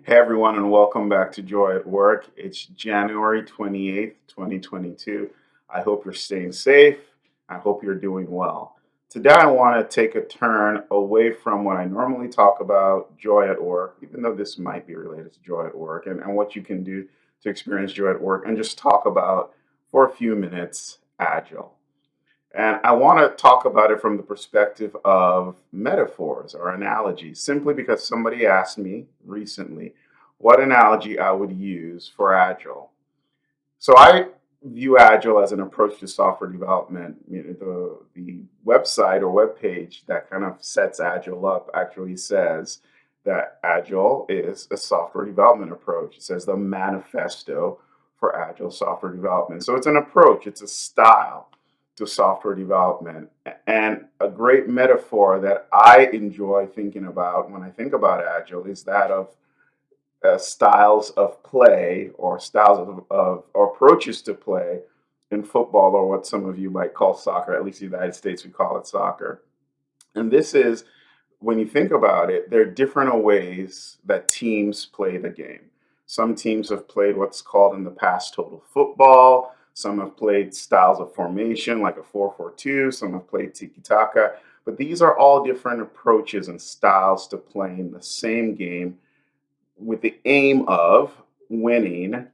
Hey everyone, and welcome back to Joy at Work. It's January 28th, 2022. I hope you're staying safe. I hope you're doing well. Today, I want to take a turn away from what I normally talk about, joy at work, even though this might be related to joy at work and what you can do to experience joy at work, and just talk about, for a few minutes, Agile. And I want to talk about it from the perspective of metaphors or analogies, simply because somebody asked me recently what analogy I would use for Agile. So I view Agile as an approach to software development. The website or web page that kind of sets Agile up actually says that Agile is a software development approach. It says the manifesto for Agile software development. So it's an approach, it's a style to software development. And a great metaphor that I enjoy thinking about when I think about Agile is that of styles of play or styles of or approaches to play in football, or what some of you might call soccer. At least in the United States, we call it soccer. And this is, when you think about it, there are different ways that teams play the game. Some teams have played what's called in the past total football. Some have played styles of formation like a 4-4-2. Some have played tiki taka. But these are all different approaches and styles to playing the same game with the aim of winning,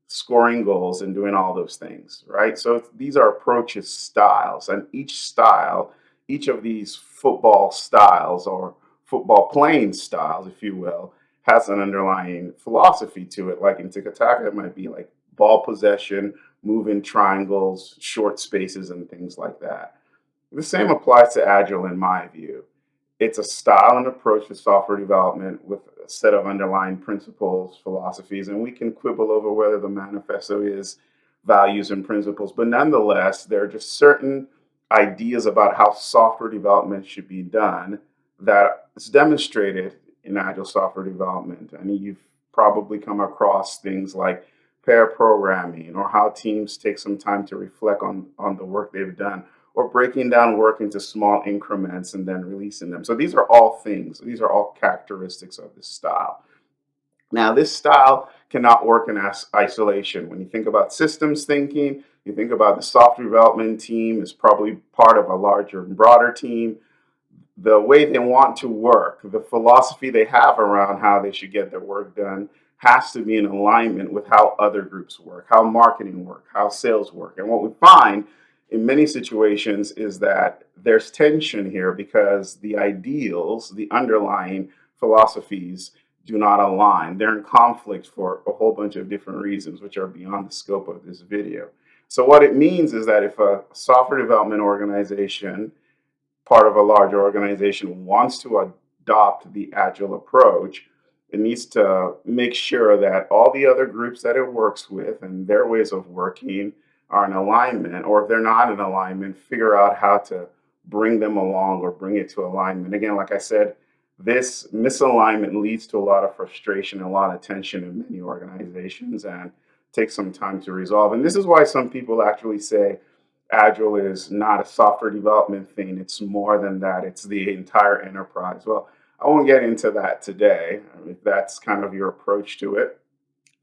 scoring goals, and doing all those things, right? So these are approaches, styles, and each of these football styles or football playing styles, if you will, has an underlying philosophy to it. Like in tiki taka, it might be like ball possession, moving triangles, short spaces, and things like that. The same applies to Agile in my view. It's a style and approach to software development with a set of underlying principles, philosophies, and we can quibble over whether the manifesto is values and principles, but nonetheless, there are just certain ideas about how software development should be done that is demonstrated in Agile software development. I mean, you've probably come across things like pair programming or how teams take some time to reflect on the work they've done or breaking down work into small increments and then releasing them. So these are all things, these are all characteristics of this style. Now, this style cannot work in isolation. When you think about systems thinking, you think about the software development team is probably part of a larger and broader team. The way they want to work, the philosophy they have around how they should get their work done has to be in alignment with how other groups work, how marketing work, how sales work. And what we find in many situations is that there's tension here because the ideals, the underlying philosophies do not align. They're in conflict for a whole bunch of different reasons, which are beyond the scope of this video. So what it means is that if a software development organization, part of a larger organization, wants to adopt the agile approach, it needs to make sure that all the other groups that it works with and their ways of working are in alignment, or if they're not in alignment, figure out how to bring them along or bring it to alignment. Again, like I said, this misalignment leads to a lot of frustration and a lot of tension in many organizations and takes some time to resolve. And this is why some people actually say Agile is not a software development thing. It's more than that. It's the entire enterprise. Well, I won't get into that today. If that's kind of your approach to it,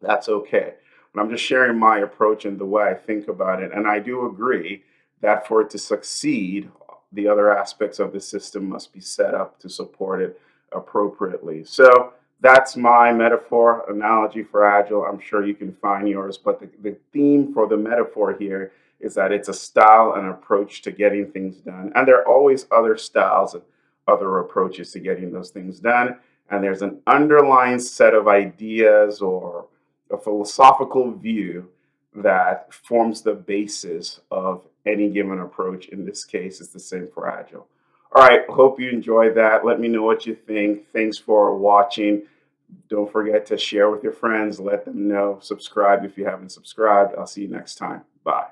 that's okay. But I'm just sharing my approach and the way I think about it. And I do agree that for it to succeed, the other aspects of the system must be set up to support it appropriately. So that's my metaphor analogy for Agile. I'm sure you can find yours, but the theme for the metaphor here is that it's a style and approach to getting things done. And there are always other styles and other approaches to getting those things done. And there's an underlying set of ideas or a philosophical view that forms the basis of any given approach. In this case, it's the same for Agile. All right, hope you enjoyed that. Let me know what you think. Thanks for watching. Don't forget to share with your friends, let them know, subscribe if you haven't subscribed. I'll see you next time. Bye.